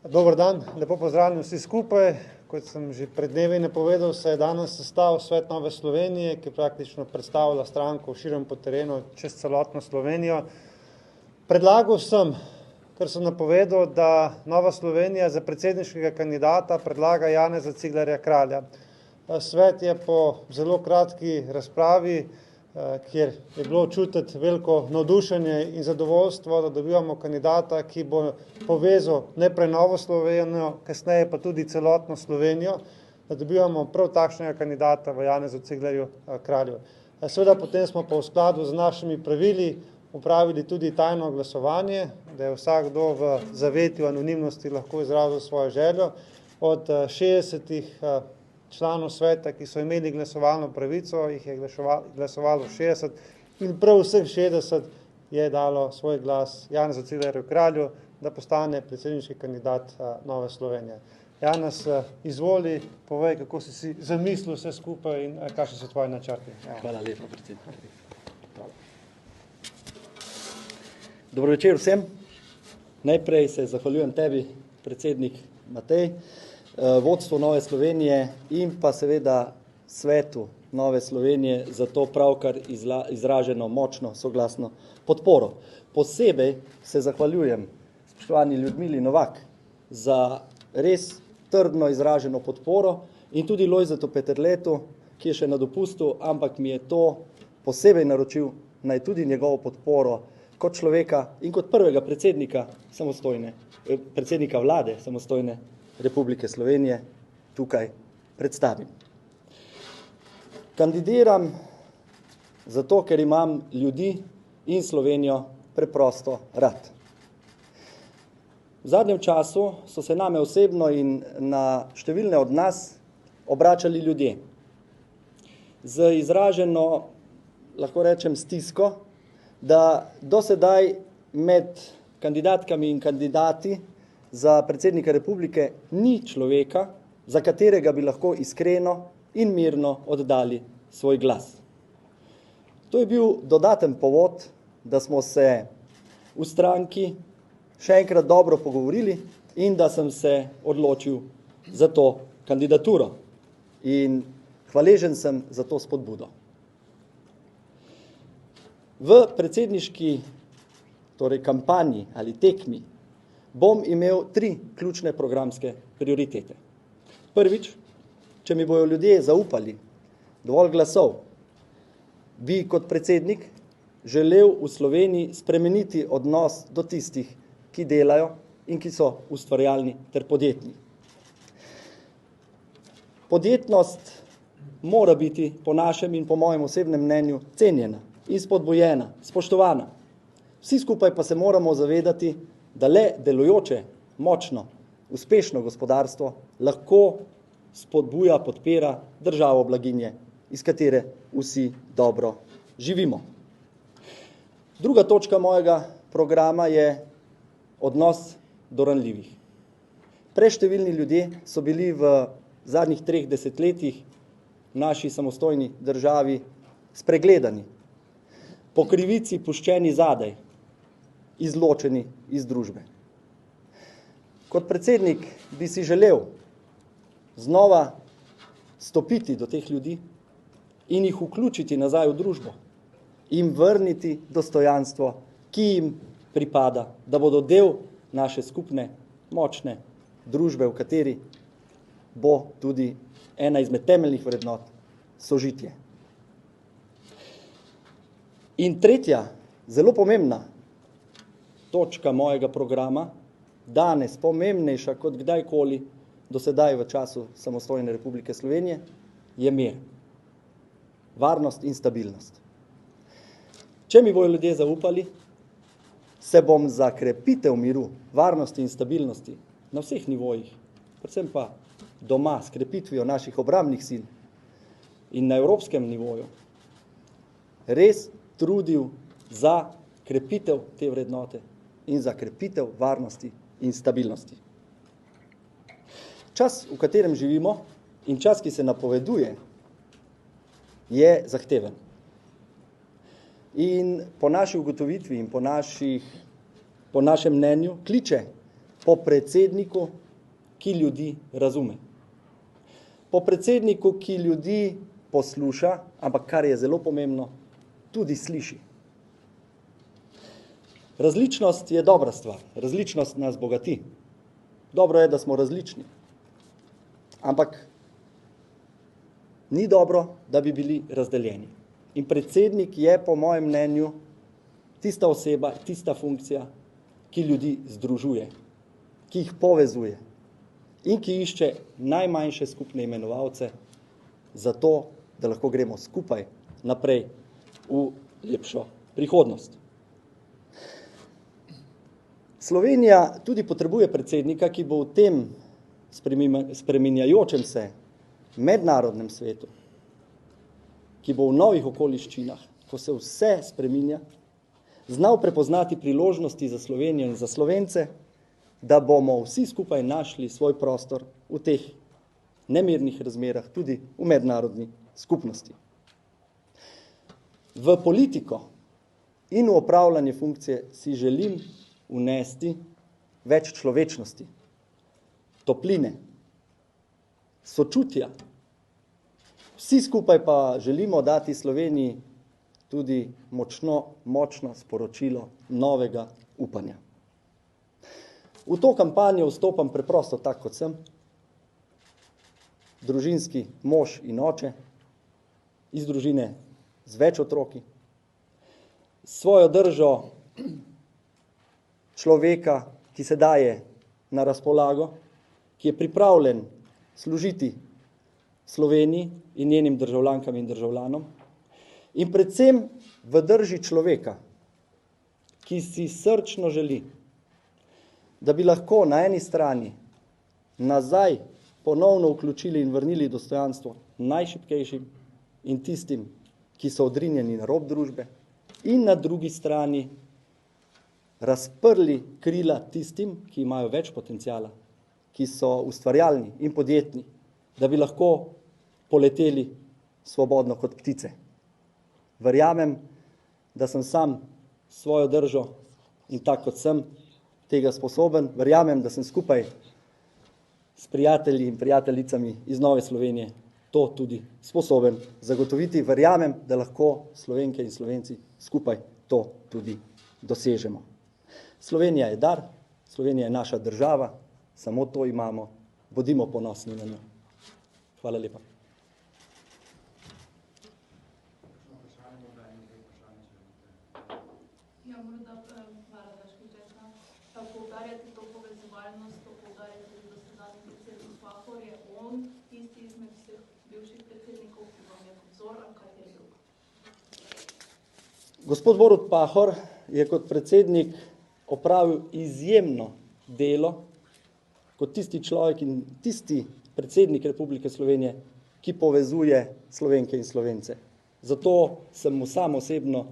Dober dan, lepo pozdravljeni vsi skupaj. Kot sem že pred dnevi napovedal, se je danes sestal Svet Nove Slovenije, ki praktično predstavlja stranko širom po terenu čez celotno Slovenijo. Predlagal sem, ker sem napovedal, da Nova Slovenija za predsedniškega kandidata predlaga Janeza Ciglerja Kralja. Svet je po zelo kratki razpravi, kjer je bilo čutiti veliko navdušenje in zadovoljstvo, da dobivamo kandidata, ki bo povezal najprej Novo Slovenijo, kasneje pa tudi celotno Slovenijo, da dobivamo prav takšnega kandidata v Janezu Ciglerju Kralju. Seveda potem smo pa v skladu z našimi pravili upravili tudi tajno glasovanje, da je vsakdo v zavetju anonimnosti lahko izrazil svojo željo. Od 60 članov sveta, ki so imeli glasovalno pravico, jih je glasovalo 60 in prav vseh 60 je dalo svoj glas Janezu Ciglerju Kralju, da postane predsedniški kandidat Nove Slovenije. Janez, izvoli, povej, kako si zamislil vse skupaj in kakšni so tvoji načrti. Hvala lepa, predsednik. Dobro večer vsem. Najprej se zahvaljujem tebi, predsednik Matej, vodstvu Nove Slovenije in pa seveda svetu Nove Slovenije za to pravkar izraženo močno soglasno podporo. Posebej se zahvaljujem spoštovani Ljudmili Novak za res trdno izraženo podporo in tudi Lojzetu Peterletu, ki je še na dopustu, ampak mi je to posebej naročil, naj tudi njegovo podporo kot človeka in kot prvega predsednika vlade samostojne Republike Slovenije tukaj predstavim. Kandidiram zato, ker imam ljudi in Slovenijo preprosto rad. V zadnjem času so se name osebno in na številne od nas obračali ljudje z izraženo, lahko rečem, stisko, da do sedaj med kandidatkami in kandidati za predsednika republike ni človeka, za katerega bi lahko iskreno in mirno oddali svoj glas. To je bil dodaten povod, da smo se v stranki še enkrat dobro pogovorili in da sem se odločil za to kandidaturo. In hvaležen sem za to spodbudo. V predsedniški kampanji ali tekmi bom imel 3 ključne programske prioritete. Prvič, če mi bojo ljudje zaupali dovolj glasov, bi kot predsednik želel v Sloveniji spremeniti odnos do tistih, ki delajo in ki so ustvarjalni ter podjetni. Podjetnost mora biti po našem in po mojem osebnem mnenju cenjena in spodbujena, spoštovana. Vsi skupaj pa se moramo zavedati, da le delujoče, močno, uspešno gospodarstvo lahko spodbuja, podpira državo blaginje, iz katere vsi dobro živimo. Druga točka mojega programa je odnos do ranljivih. Preštevilni ljudje so bili v zadnjih 3 desetletjih v naši samostojni državi spregledani, po krivici puščeni zadaj, izločeni iz družbe. Kot predsednik bi si želel znova stopiti do teh ljudi in jih vključiti nazaj v družbo in vrniti dostojanstvo, ki jim pripada, da bodo del naše skupne, močne družbe, v kateri bo tudi ena izmed temeljnih vrednot sožitje. In tretja, zelo pomembna točka mojega programa, danes pomembnejša kot kdajkoli do sedaj v času samostojne Republike Slovenije, je mir, varnost in stabilnost. Če mi bojo ljudje zaupali, se bom za krepitev miru, varnosti in stabilnosti na vseh nivojih, predvsem pa doma s krepitvijo naših obrambnih sil in na evropskem nivoju, res trudil za krepitev te vrednote in za krepitev varnosti in stabilnosti. Čas, v katerem živimo in čas, ki se napoveduje, je zahteven. In po naši ugotovitvi in po našem mnenju kliče po predsedniku, ki ljudi razume. Po predsedniku, ki ljudi posluša, ampak kar je zelo pomembno, tudi sliši. Različnost je dobra stvar, različnost nas bogati. Dobro je, da smo različni, ampak ni dobro, da bi bili razdeljeni. In predsednik je, po mojem mnenju, tista oseba, tista funkcija, ki ljudi združuje, ki jih povezuje in ki išče najmanjše skupne imenovalce za to, da lahko gremo skupaj naprej v lepšo prihodnost. Slovenija tudi potrebuje predsednika, ki bo v tem spreminjajočem se mednarodnem svetu, ki bo v novih okoliščinah, ko se vse spreminja, znal prepoznati priložnosti za Slovenijo in za Slovence, da bomo vsi skupaj našli svoj prostor v teh nemirnih razmerah, tudi v mednarodni skupnosti. V politiko in v opravljanje funkcije si želim vnesti več človečnosti, topline, sočutja. Vsi skupaj pa želimo dati Sloveniji tudi močno sporočilo novega upanja. V to kampanjo vstopam preprosto tak, kot sem, družinski mož in oče, iz družine z več otroki, svojo držo človeka, ki se daje na razpolago, ki je pripravljen služiti Sloveniji in njenim državljankam in državljanom, in predvsem v drži človeka, ki si srčno želi, da bi lahko na eni strani nazaj ponovno vključili in vrnili dostojanstvo najšibkejšim in tistim, ki so odrinjeni na rob družbe, in na drugi strani razprli krila tistim, ki imajo več potencijala, ki so ustvarjalni in podjetni, da bi lahko poleteli svobodno kot ptice. Verjamem, da sem sam svojo držo in tako kot sem tega sposoben. Verjamem, da sem skupaj s prijatelji in prijateljicami iz Nove Slovenije to tudi sposoben zagotoviti. Verjamem, da lahko Slovenke in Slovenci skupaj to tudi dosežemo. Slovenija je dar, Slovenija je naša država, samo to imamo, bodimo ponosni na njo. Hvala lepa. Ja, morda hvala, da škričeta. Poudarjate to povezovalnost, to poudarjate tudi dosedanji predsednik Pahor, je on tisti izmed vseh bivših predsednikov, ki vam je kot vzor, ali kaj je drug? Gospod Borut Pahor je kot predsednik opravil izjemno delo kot tisti človek in tisti predsednik Republike Slovenije, ki povezuje Slovenke in Slovence. Zato sem mu sam osebno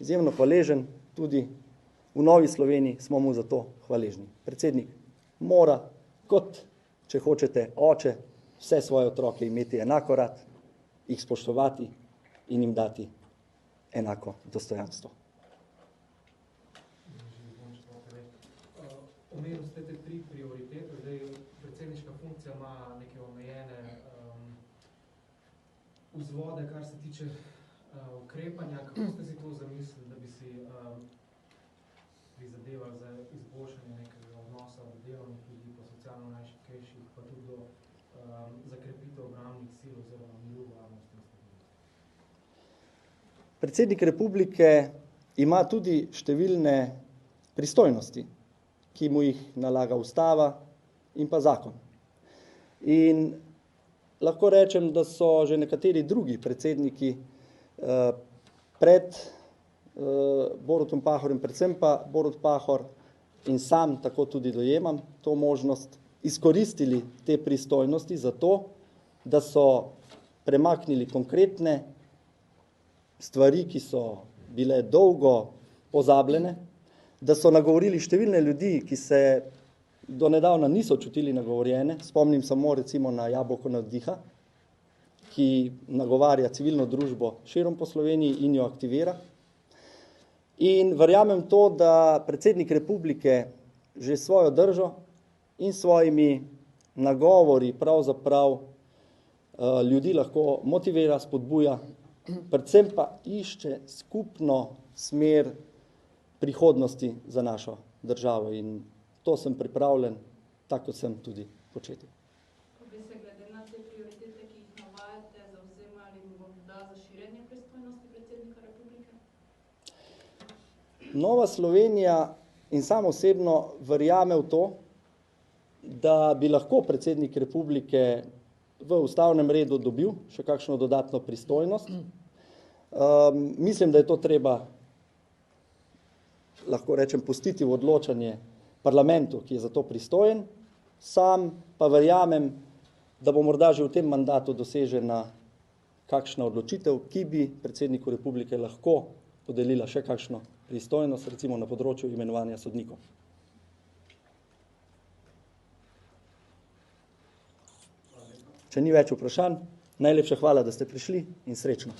izjemno hvaležen, tudi v Novi Sloveniji smo mu za to hvaležni. Predsednik mora, kot če hočete oče, vse svoje otroke imeti enako rad, jih spoštovati in jim dati enako dostojanstvo. Omenili ste te 3 prioritete, zdaj predsedniška funkcija ima neke omejene vzvode, kar se tiče ukrepanja. Kako ste si to zamislili, da bi si prizadevali za izboljšanje nekega odnosa do delovnih ljudi, pa socialno najšibkejših, pa tudi do zakrepitev obrambnih sil oziroma miru, varnosti? Predsednik Republike ima tudi številne pristojnosti, ki mu jih nalaga ustava in pa zakon. In lahko rečem, da so že nekateri drugi predsedniki pred Borutom Pahorjem, predvsem pa Borut Pahor in sam tako tudi dojemam to možnost, izkoristili te pristojnosti za to, da so premaknili konkretne stvari, ki so bile dolgo pozabljene, da so nagovorili številne ljudi, ki se do nedavna niso čutili nagovorjene. Spomnim samo recimo na Jabolko navdiha, ki nagovarja civilno družbo širom po Sloveniji in jo aktivira. In verjamem to, da predsednik Republike že svojo držo in svojimi nagovori pravzaprav ljudi lahko motivira, spodbuja, predvsem pa išče skupno smer prihodnosti za našo državo in to sem pripravljen, tako kot sem tudi početi. Bi se glede na te prioritete, ki jih navajate, zavzemali morda za širjenje pristojnosti predsednika republike? Nova Slovenija in sam osebno verjame v to, da bi lahko predsednik republike v ustavnem redu dobil še kakšno dodatno pristojnost. Mislim, da je to treba, lahko rečem, pustiti v odločanje parlamentu, ki je za to pristojen. Sam pa verjamem, da bo morda že v tem mandatu dosežena kakšna odločitev, ki bi predsedniku republike lahko podelila še kakšno pristojnost, recimo na področju imenovanja sodnikov. Če ni več vprašanj, najlepša hvala, da ste prišli in srečno.